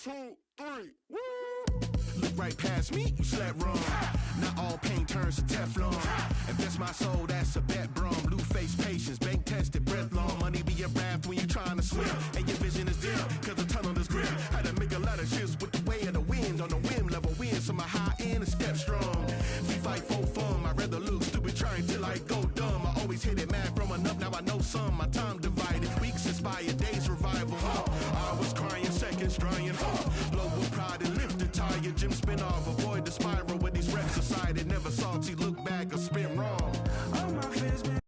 2, 3. Woo! Look right past me, you slept wrong. Not all paint turns to Teflon. If that's my soul, that's a bet, brum. Blue face patience, bank tested, breath long. Money be a raft when you're trying to swim. And your vision is dim, cause the tunnel is grim. Had to make a lot of shifts with the way of the wind. On the whim, level win, so my high end is step strong. We fight for fun, I'd rather look stupid trying till I go dumb. I always hit it mad growing up, now I know some. My time divided, weeks inspired, days revival. I was crying, seconds drying. Global pride and lift the tire, Jim spin off, avoid the spiral with these reps decided. Never salty, look back or spin wrong. All my fears been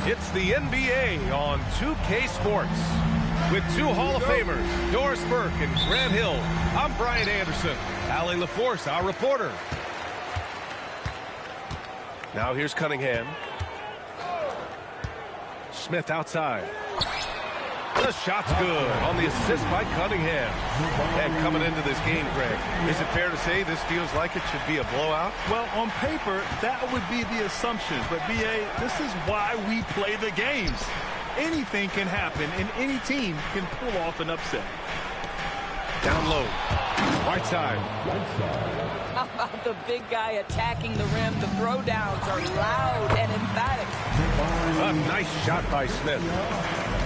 It's the NBA on 2K Sports. With two Hall of Famers, Doris Burke and Grant Hill, I'm Brian Anderson. Allie LaForce, our reporter. Now here's Cunningham. Smith outside. The shot's good on the assist by Cunningham. And coming into this game, Greg, is it fair to say this feels like it should be a blowout? Well, on paper, that would be the assumption. But, B.A., this is why we play the games. Anything can happen, and any team can pull off an upset. Down low. Right side. How about the big guy attacking the rim? The throwdowns are loud and emphatic. A nice shot by Smith.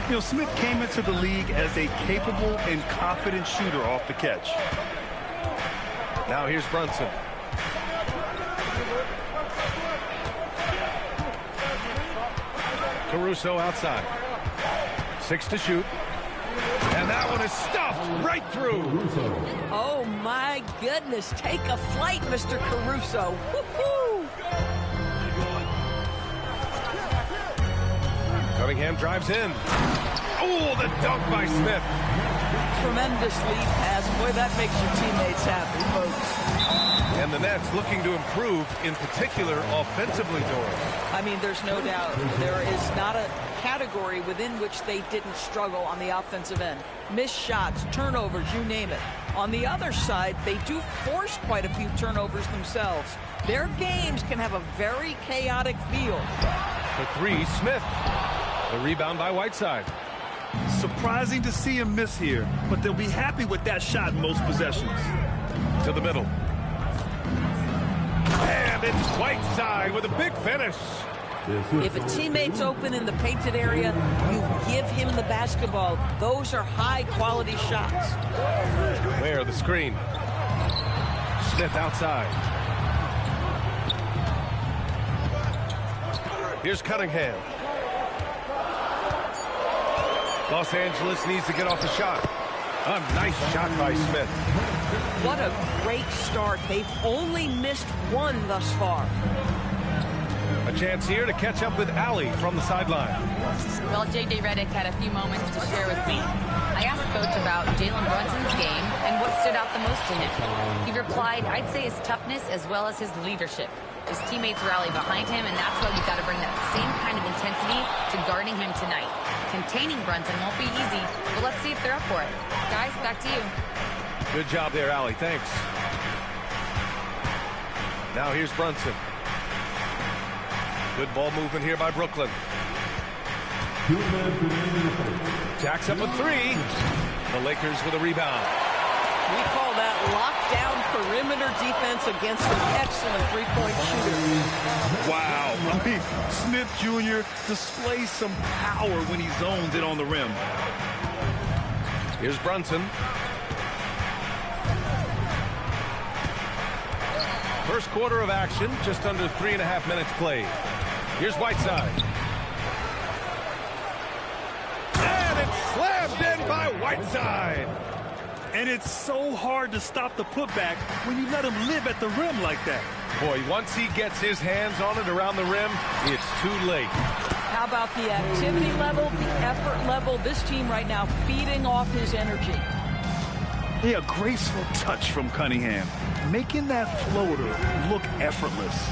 You know, Smith came into the league as a capable and confident shooter off the catch. Now here's Brunson. Caruso outside. 6 to shoot. And that one is stuffed right through. Oh, my goodness. Take a flight, Mr. Caruso. Woo-hoo! Cunningham drives in. Oh, the dunk by Smith. Tremendous lead pass. Boy, that makes your teammates happy, folks. And the Nets looking to improve, in particular, offensively, Doris. I mean, there's no doubt. There is not a category within which they didn't struggle on the offensive end. Missed shots, turnovers, you name it. On the other side, they do force quite a few turnovers themselves. Their games can have a very chaotic feel. For three, Smith. The rebound by Whiteside. Surprising to see him miss here, but they'll be happy with that shot most possessions. To the middle. And And it's Whiteside with a big finish. If a teammate's open in the painted area, you give him the basketball. Those are high-quality shots. Where the screen. Smith outside. Here's Cunningham. Los Angeles needs to get off the shot. A nice shot by Smith. What a great start. They've only missed one thus far. A chance here to catch up with Allie from the sideline. Well, J.J. Redick had a few moments to share with me. I asked Coach about Jalen Brunson's game and what stood out the most in it. He replied, I'd say his toughness as well as his leadership. His teammates rally behind him, and that's why we've got to bring that same kind of intensity to guarding him tonight. Containing Brunson won't be easy, but let's see if they're up for it. Guys, back to you. Good job there, Allie. Thanks. Now here's Brunson. Good ball movement here by Brooklyn. Jacks up a three. The Lakers with a rebound. We call that lockdown perimeter defense against an excellent three-point shooter. Wow. I mean, Smith Jr. displays some power when he zones it on the rim. Here's Brunson. First quarter of action, just under 3.5 minutes played. Here's Whiteside. And it's slammed in by Whiteside. And it's so hard to stop the putback when you let him live at the rim like that. Boy, once he gets his hands on it around the rim, it's too late. How about the activity level, the effort level? This team right now feeding off his energy. Yeah, a graceful touch from Cunningham, making that floater look effortless.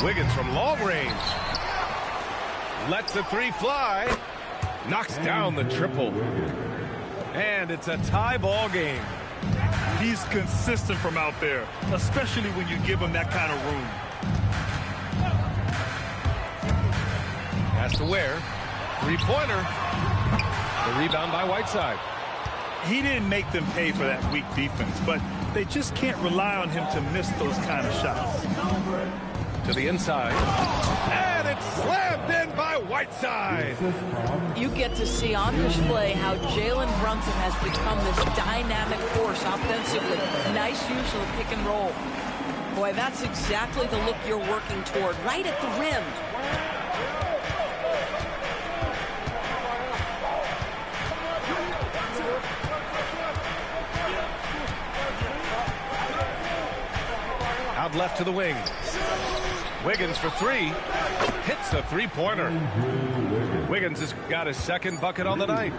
Wiggins from long range. Lets the three fly. Knocks down the triple. And it's a tie ball game. He's consistent from out there, especially when you give him that kind of room. Has to Ware. Three-pointer. The rebound by Whiteside. He didn't make them pay for that weak defense, but they just can't rely on him to miss those kind of shots. To the inside. And it's slammed in by Whiteside. You get to see on display how Jalen Brunson has become this dynamic force offensively. Nice use of the pick and roll. Boy, that's exactly the look you're working toward, right at the rim. Out left to the wing. Wiggins for three. Hits a three-pointer. Wiggins has got his second bucket on the night.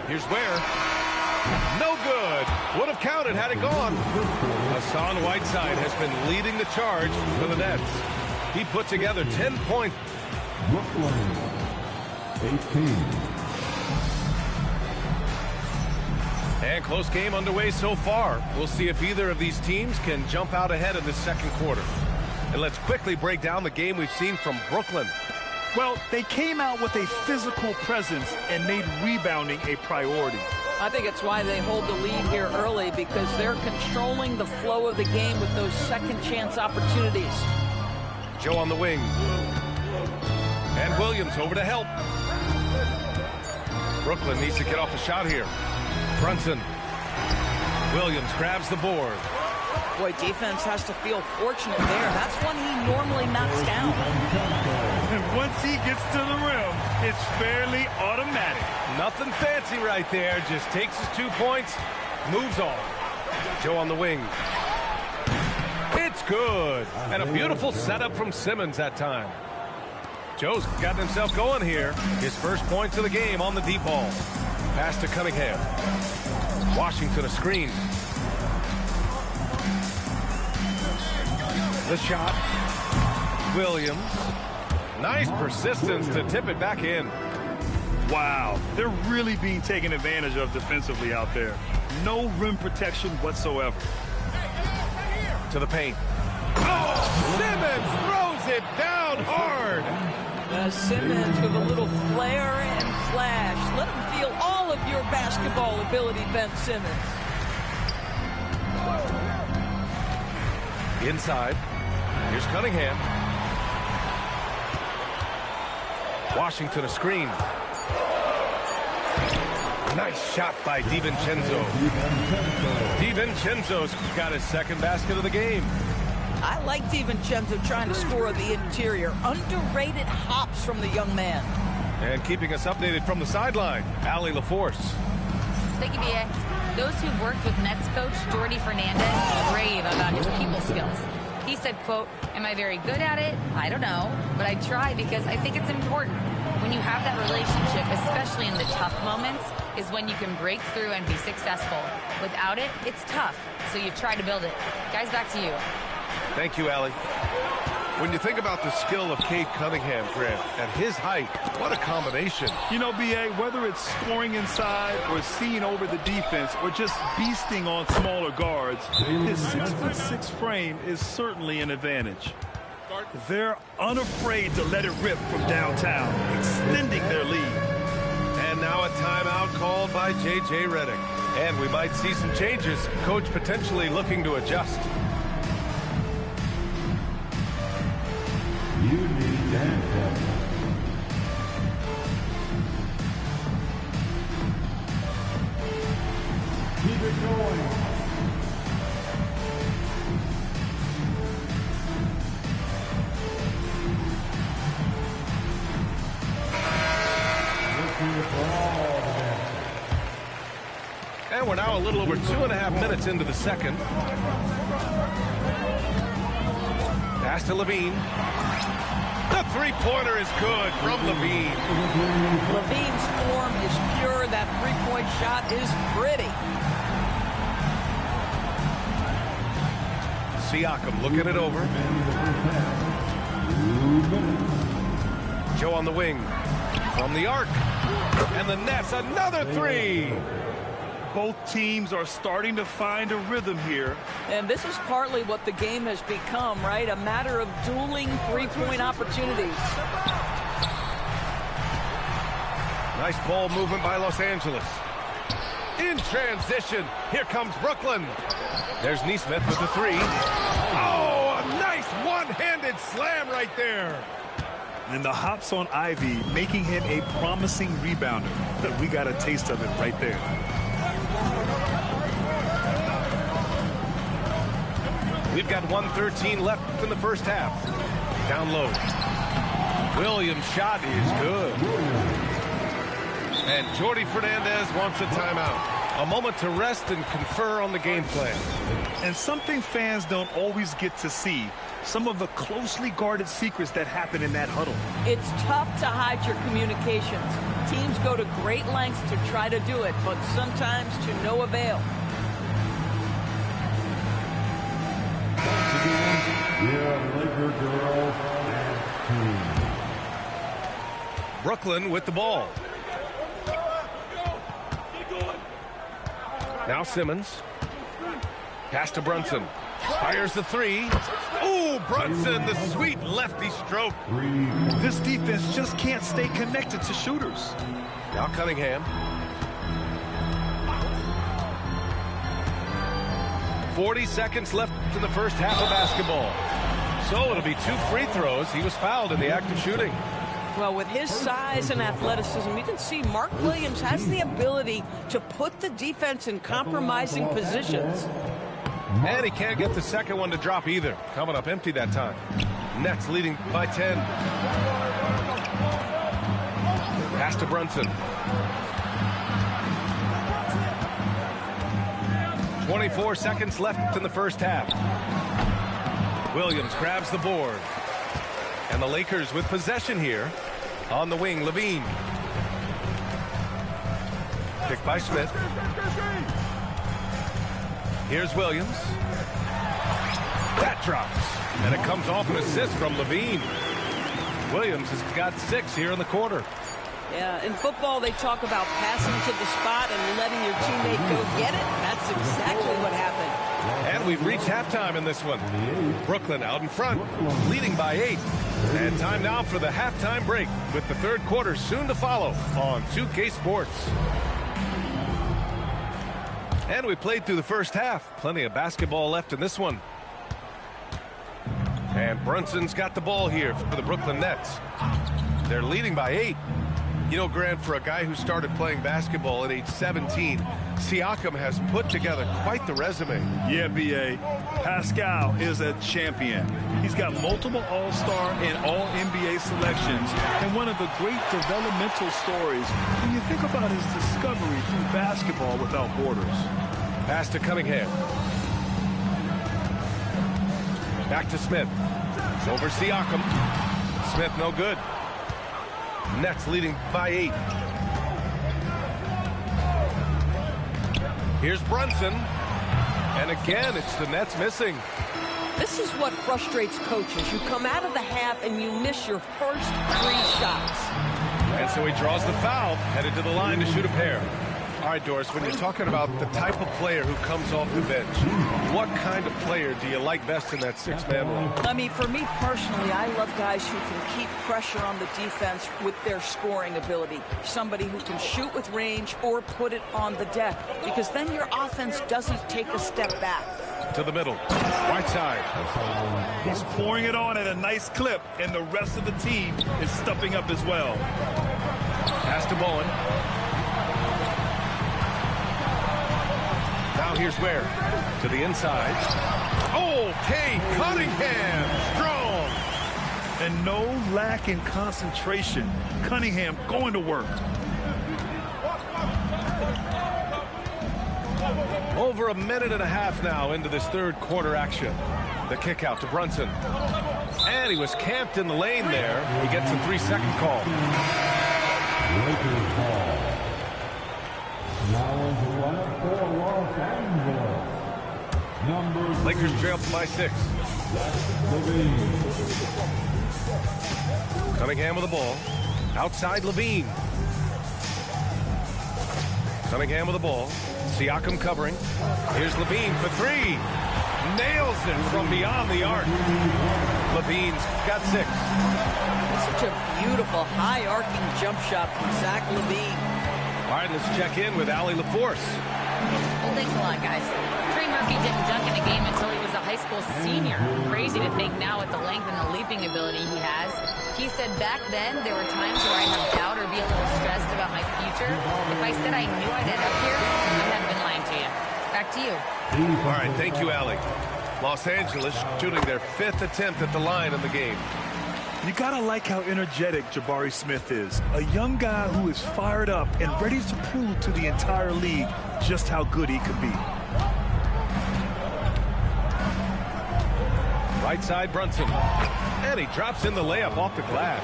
Here's Ware. No good. Would have counted had it gone. Hassan Whiteside has been leading the charge for the Nets. He put together 10 points. Brooklyn, 18. And close game underway so far. We'll see if either of these teams can jump out ahead in the second quarter. And let's quickly break down the game we've seen from Brooklyn. Well, they came out with a physical presence and made rebounding a priority. I think it's why they hold the lead here early, because they're controlling the flow of the game with those second chance opportunities. Joe on the wing. And Williams over to help. Brooklyn needs to get off the shot here. Brunson. Williams grabs the board. Boy, defense has to feel fortunate there. That's one he normally knocks down. And once he gets to the rim, it's fairly automatic. Nothing fancy right there. Just takes his 2 points, moves on. Joe on the wing. It's good. And a beautiful setup from Simmons that time. Joe's gotten himself going here. His first points of the game on the deep ball. Pass to Cunningham. Washington a screen. The shot. Williams. Nice persistence to tip it back in. Wow, they're really being taken advantage of defensively out there. No rim protection whatsoever. To the paint. Oh, Simmons throws it down hard. Simmons with a little flair and flash. Let him feel all of your basketball ability, Ben Simmons. Inside. Here's Cunningham. Washington a screen. Nice shot by DiVincenzo. DiVincenzo's got his second basket of the game. I like DiVincenzo trying to score the interior. Underrated hops from the young man. And keeping us updated from the sideline, Allie LaForce. Thank you, B.A. Those who've worked with Nets coach Jordi Fernandez rave about his people skills. He said, quote, "Am I very good at it? I don't know, but I try because I think it's important. When you have that relationship, especially in the tough moments, is when you can break through and be successful. Without it, it's tough, so you try to build it." Guys, back to you. Thank you, Allie. When you think about the skill of Cade Cunningham, Grant, at his height, what a combination. You know, B.A., whether it's scoring inside or seeing over the defense or just beasting on smaller guards, his 6'6" frame is certainly an advantage. They're unafraid to let it rip from downtown, extending their lead. And now a timeout called by J.J. Redick. And we might see some changes. Coach potentially looking to adjust. You need that. Keep it going. And we're now a little over 2.5 minutes into the second. Pass to Levine. The three-pointer is good from Levine. Levine's form is pure. That three-point shot is pretty. Siakam looking it over. Joe on the wing. From the arc. And the Nets, another three. Both teams are starting to find a rhythm here. And this is partly what the game has become, right? A matter of dueling three-point opportunities. Nice ball movement by Los Angeles. In transition, here comes Brooklyn. There's Nesmith with the three. Oh, a nice one-handed slam right there. And the hops on Ivy, making him a promising rebounder. We got a taste of it right there. We've got 1:13 left in the first half. Down low. Williams' shot is good. And Jordi Fernandez wants a timeout. A moment to rest and confer on the game plan. And something fans don't always get to see. Some of the closely guarded secrets that happen in that huddle. It's tough to hide your communications. Teams go to great lengths to try to do it, but sometimes to no avail. Laker girls team. Brooklyn with the ball. Now Simmons. Pass to Brunson. Fires the three. Ooh, Brunson, the sweet lefty stroke. This defense just can't stay connected to shooters. Now Cunningham. 40 seconds left in the first half of basketball. So it'll be 2 free throws. He was fouled in the act of shooting. Well, with his size and athleticism, you can see Mark Williams has the ability to put the defense in compromising positions. And he can't get the second one to drop either. Coming up empty that time. Nets leading by 10. Pass to Brunson. 24 seconds left in the first half. Williams grabs the board. And the Lakers with possession here. On the wing, Levine. Picked by Smith. Here's Williams. That drops. And it comes off an assist from Levine. Williams has got 6 here in the quarter. Yeah, in football, they talk about passing to the spot and letting your teammate go get it. That's exactly what happened. And we've reached halftime in this one. Brooklyn out in front, leading by 8. And time now for the halftime break, with the third quarter soon to follow on 2K Sports. And we played through the first half. Plenty of basketball left in this one. And Brunson's got the ball here for the Brooklyn Nets. They're leading by 8. You know, Grant, for a guy who started playing basketball at age 17, Siakam has put together quite the resume. Yeah, B.A. Pascal is a champion. He's got multiple All-Star and All-NBA selections, and one of the great developmental stories when you think about his discovery through basketball without borders. Pass to Cunningham. Back to Smith. Over Siakam. Smith no good. Nets leading by 8. Here's Brunson. And again, it's the Nets missing. This is what frustrates coaches. You come out of the half and you miss your first 3 shots. And so he draws the foul, headed to the line to shoot a pair. All right, Doris, when you're talking about the type of player who comes off the bench, what kind of player do you like best in that 6-man role? I mean, for me personally, I love guys who can keep pressure on the defense with their scoring ability. Somebody who can shoot with range or put it on the deck, because then your offense doesn't take a step back. To the middle, right side. He's pouring it on at a nice clip, and the rest of the team is stepping up as well. Pass to Bowen. Now here's Ware to the inside. Oh, Cade Cunningham, strong. And no lack in concentration. Cunningham going to work. Over a minute and a half now into this third quarter action. The kick out to Brunson. And he was camped in the lane there. He gets a 3-second call. Lakers ball. Now into lineup for Los Angeles. Number 3. Lakers trail by 6. Levine. Cunningham with the ball. Outside Levine. Cunningham with the ball. Siakam covering. Here's Levine for 3. Nails it from beyond the arc. Levine's got 6. Such a beautiful high-arcing jump shot from Zach LaVine. All right, let's check in with Allie LaForce. Well, thanks a lot, guys. Trey Murphy didn't dunk in a game until he was a high school senior. Crazy to think now with the length and the leaping ability he has. He said back then there were times where I'd have doubt or be a little stressed about my future. If I said I knew I'd end up here, I hadn't been lying to you. Back to you. All right, thank you, Allie. Los Angeles shooting their 5th attempt at the line in the game. You gotta like how energetic Jabari Smith is. A young guy who is fired up and ready to prove to the entire league just how good he could be. Right side Brunson. And he drops in the layup off the glass.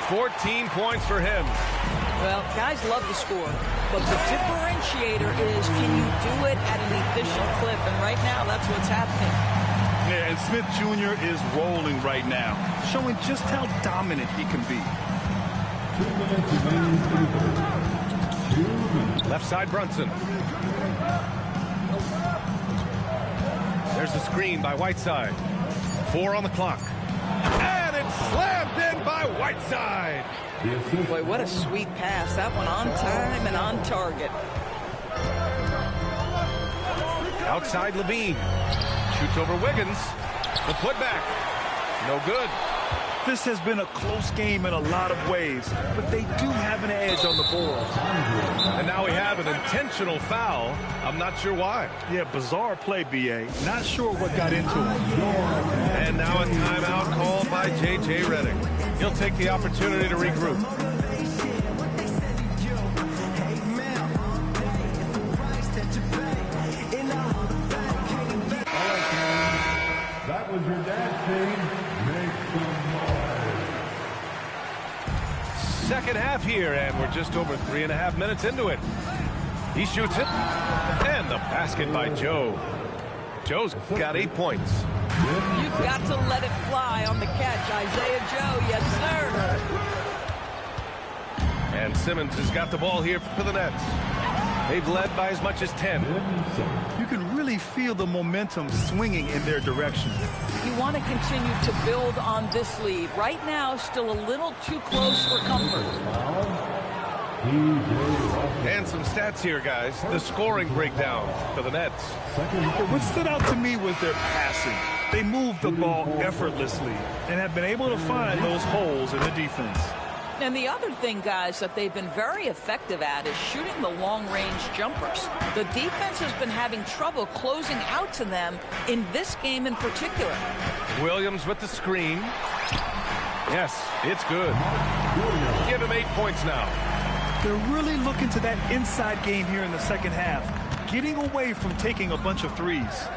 14 points for him. Well, guys love to score, but the differentiator is, can you do it at an efficient clip? And right now, that's what's happening. Yeah, and Smith Jr. is rolling right now, showing just how dominant he can be. 2 minutes. Left side Brunson. There's the screen by Whiteside. 4 on the clock. And it's slammed in by Whiteside. Boy, what a sweet pass. That one on time and on target. Outside Levine. Shoots over Wiggins. The putback. No good. This has been a close game in a lot of ways, but they do have an edge on the boards. And now we have an intentional foul. I'm not sure why. Yeah, bizarre play, B.A. Not sure what got into him. And now a timeout called by J.J. Redick. He'll take the opportunity to regroup. That was your dance team. Make some noise. Second half here, and we're just over 3.5 minutes into it. He shoots it, and the basket by Joe. Joe's got 8 points. You've got to let it fly on the catch, Isaiah Joe. Yes, sir. And Simmons has got the ball here for the Nets. They've led by as much as 10. You can really feel the momentum swinging in their direction. You want to continue to build on this lead. Right now, still a little too close for comfort. And some stats here, guys. The scoring breakdown for the Nets. What stood out to me was their passing. They moved the ball effortlessly and have been able to find those holes in the defense. And the other thing, guys, that they've been very effective at is shooting the long-range jumpers. The defense has been having trouble closing out to them in this game in particular. Williams with the screen. Yes, it's good. Give him 8 points now. They're really looking to that inside game here in the second half, getting away from taking a bunch of threes.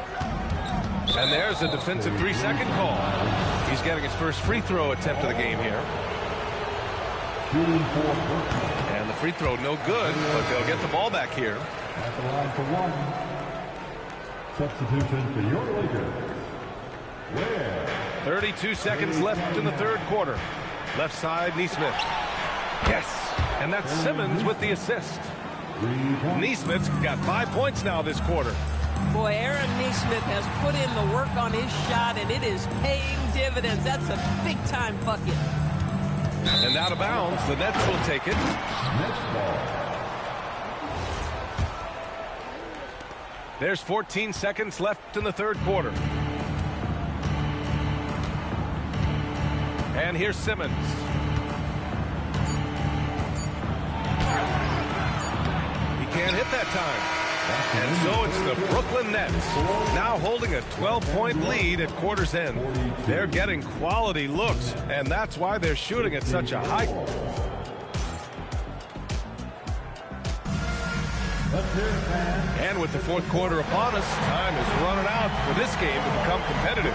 And there's a defensive 3-second call. He's getting his first free throw attempt of the game here. And the free throw no good, but they'll get the ball back here. At the line for one. Substitution for your Lakers. Ware. 32 seconds left in the third quarter. Left side, Nesmith. Yes, and that's Simmons with the assist. Nesmith's got 5 points now this quarter. Boy, Aaron Nesmith has put in the work on his shot, and it is paying dividends. That's a big-time bucket. And out of bounds, the Nets will take it. There's 14 seconds left in the third quarter. And here's Simmons. He can't hit that time. And so it's the Brooklyn Nets, now holding a 12-point lead at quarter's end. They're getting quality looks, and that's why they're shooting at such a high. And with the fourth quarter upon us, time is running out for this game to become competitive.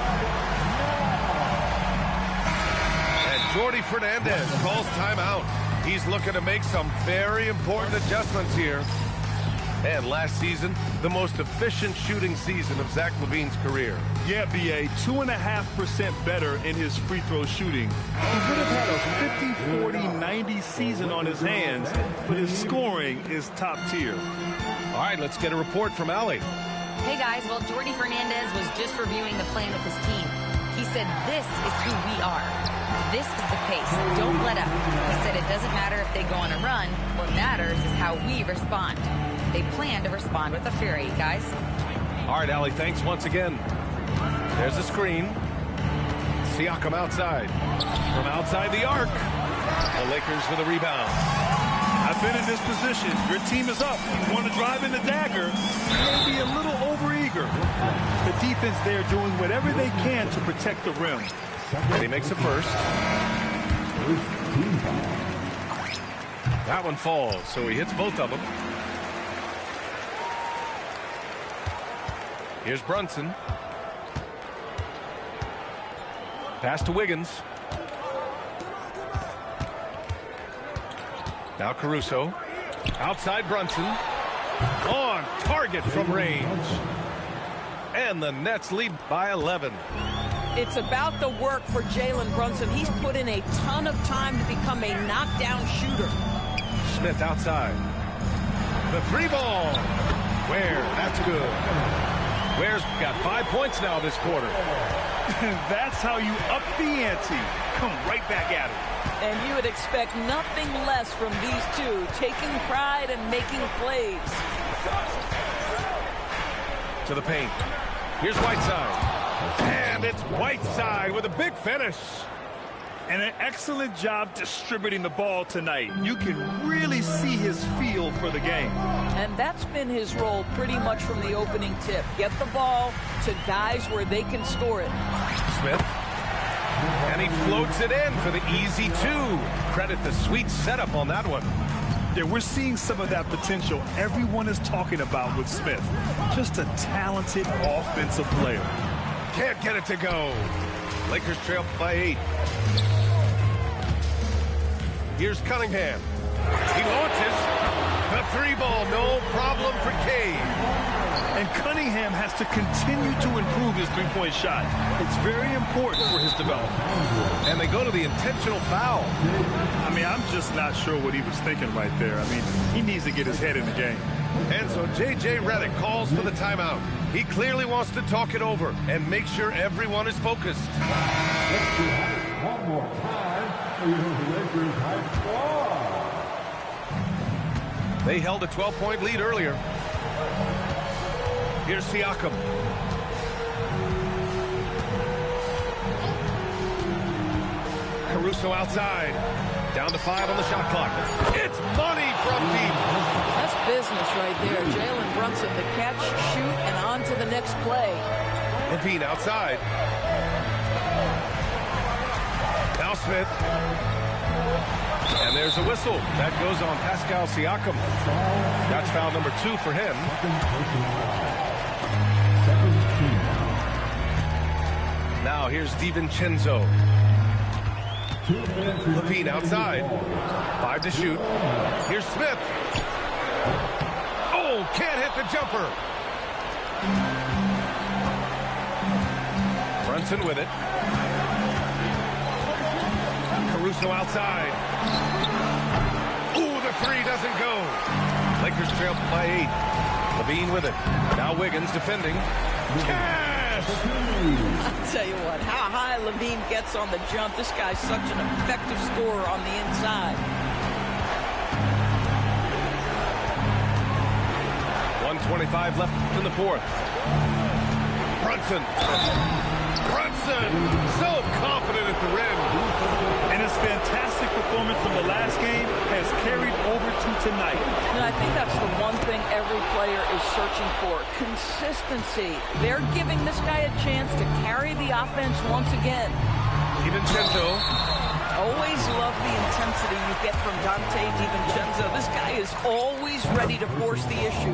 And Jordi Fernandez calls timeout. He's looking to make some very important adjustments here. And last season, the most efficient shooting season of Zach LaVine's career. Yeah, B.A., 2.5% better in his free throw shooting. He would have had a 50-40-90 season on his hands, but his scoring is top tier. All right, let's get a report from Allie. Hey, guys. Well, Jordi Fernandez was just reviewing the plan with his team. He said, this is who we are. This is the pace. Don't let up. He said it doesn't matter if they go on a run. What matters is how we respond. They plan to respond with a fury, guys. All right, Allie, thanks once again. There's a screen. Siakam outside. From outside the arc. The Lakers with a rebound. I've been in this position. Your team is up. You want to drive in the dagger. You may be a little overeager. The defense there doing whatever they can to protect the rim. And he makes a first. That one falls, so he hits both of them. Here's Brunson. Pass to Wiggins. Now Caruso. Outside Brunson. On target from range. And the Nets lead by 11. It's about the work for Jalen Brunson. He's put in a ton of time to become a knockdown shooter. Smith outside. The three ball. Ware, that's good. Ware's got 5 points now this quarter. That's how you up the ante. Come right back at it. And you would expect nothing less from these two, taking pride and making plays. To the paint. Here's Whiteside. And it's Whiteside with a big finish. And an excellent job distributing the ball tonight. You can really see his feel for the game. And that's been his role pretty much from the opening tip. Get the ball to guys where they can score it. Smith. And he floats it in for the easy two. Credit the sweet setup on that one. Yeah, we're seeing some of that potential everyone is talking about with Smith. Just a talented offensive player. Can't get it to go. Lakers trail by 8. Here's Cunningham. He launches. The three ball, no problem for Cade. And Cunningham has to continue to improve his three-point shot. It's very important for his development. And they go to the intentional foul. I mean, I'm just not sure what he was thinking right there. I mean, he needs to get his head in the game. And so J.J. Redick calls for the timeout. He clearly wants to talk it over and make sure everyone is focused. One more time for your Lakers high squad. They held a 12-point lead earlier. Here's Siakam. Caruso outside. Down to 5 on the shot clock. It's money from deep. That's business right there. Jalen Brunson, the catch, shoot, and on to the next play. LaVine outside. Now Smith. And there's a whistle. That goes on Pascal Siakam. That's foul number 2 for him. Now here's DiVincenzo. LaVine outside. 5 to shoot. Here's Smith. Oh, can't hit the jumper. Brunson with it. Caruso outside. Ooh, the 3 doesn't go. Lakers trail by 8. LaVine with it. Now Wiggins defending. Cash! I'll tell you what, how high LaVine gets on the jump. This guy's such an effective scorer on the inside. 1:25 left in the 4th. Brunson. So confident at the rim. And his fantastic performance from the last game has carried over to tonight. And I think that's the one thing every player is searching for. Consistency. They're giving this guy a chance to carry the offense once again. DiVincenzo. Always love the intensity you get from Donte DiVincenzo. This guy is always ready to force the issue.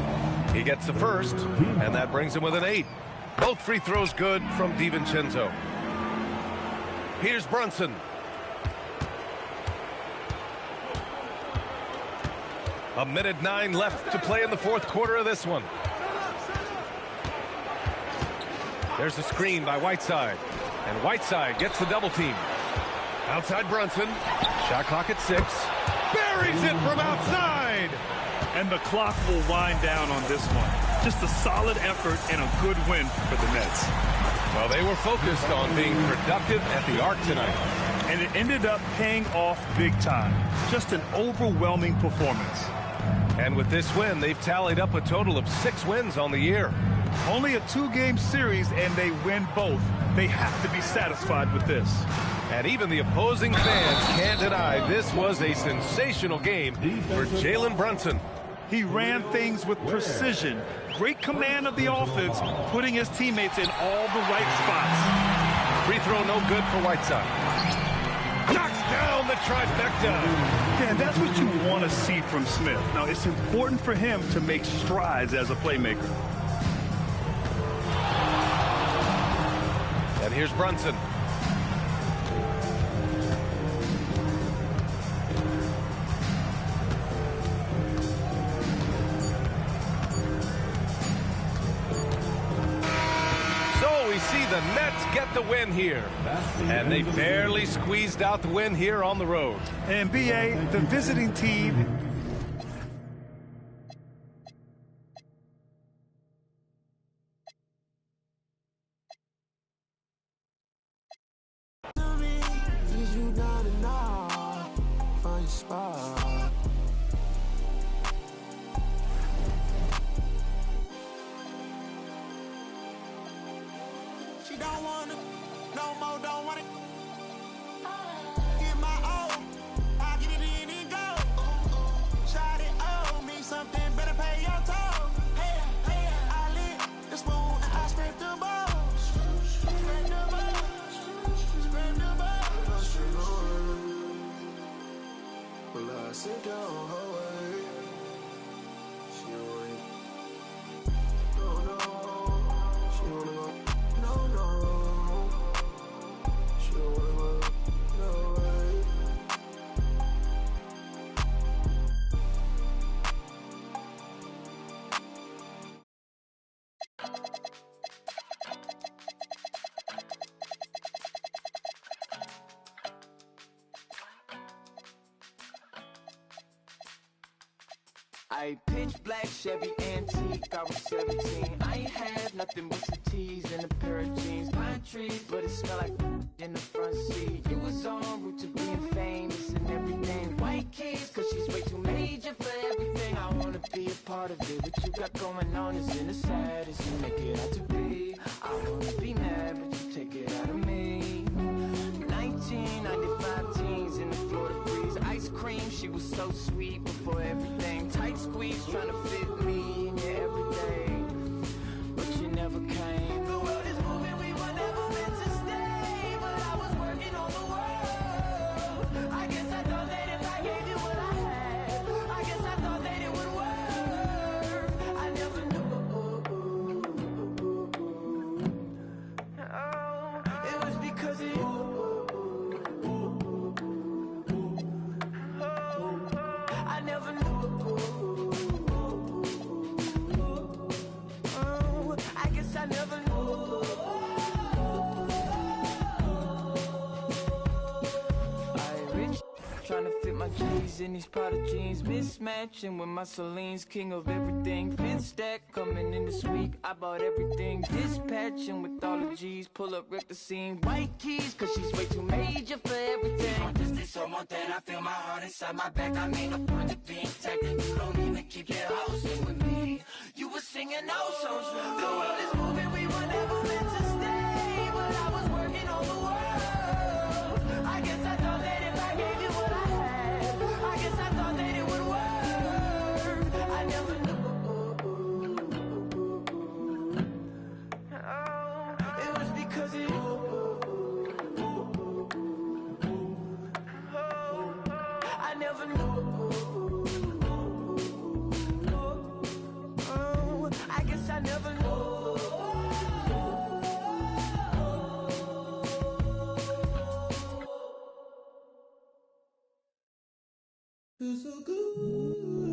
He gets the first, and that brings him with an 8. Both free throws good from DiVincenzo. Here's Brunson. A minute 9 left to play in the 4th quarter of this one. There's a screen by Whiteside. And Whiteside gets the double team. Outside Brunson. Shot clock at 6. Buries it from outside. And the clock will wind down on this one. Just a solid effort and a good win for the Nets. Well, they were focused on being productive at the arc tonight. And it ended up paying off big time. Just an overwhelming performance. And with this win, they've tallied up a total of 6 wins on the year. Only a 2-game series, and they win both. They have to be satisfied with this. And even the opposing fans can't deny this was a sensational game for Jalen Brunson. He ran things with precision. Great command of the offense, putting his teammates in all the right spots. Free throw no good for Whiteside. Knocks down the trifecta. Yeah, that's what you want to see from Smith. Now, it's important for him to make strides as a playmaker. And here's Brunson. See the Nets get the win here. And they barely squeezed out the win here on the road. And BA, the visiting team. She don't want it, no more, don't want it. Get my own, I get it in and go. Shot it, owe me something, better pay your toll. Hey, I lit the spoon and I scrape the balls. Scrape the balls, scrape the balls. Well, I sit down her way. She ain't, no, she wanna go. I pitch black Chevy antique, I was 17. I ain't had nothing but some tees and a pair of jeans. Pine trees, but it smelled like in the front seat. It was en route to being famous and everything. White kids, cause she's way too major for everything I want. part of it. What you got going on isn't as sad as you make it out to be. I wanna be mad, but you take it out of me. 1995 teens in the Florida breeze. Ice cream, she was so sweet before everything. Tight squeeze, trying to fit me in your everyday. But you never came. The world is moving, we were never meant to stay. But I was working on the world. I guess I thought that if I gave you what I had, I guess I thought that it would work. I never knew. Oh, it was because of you. I never knew. Oh, I guess I never knew. Trying to fit my G's in these Prada jeans, mismatching with my Celine's, king of everything. Fifth stack coming in this week, I bought everything. Dispatching with all the G's, pull up, wreck the scene. White keys, cause she's way too major for everything. This is so more than I feel my heart inside my back. I mean, no point of being taken. You don't even keep your house in with me. You were singing no songs. The world is moving, we were never meant to stay. But I was working on the world. I guess I thought that if I gave you what I had, I guess I thought that it would work. I never knew. Oh, it was because of you. Oh, I never knew. Oh, I guess I never knew. Feels so good.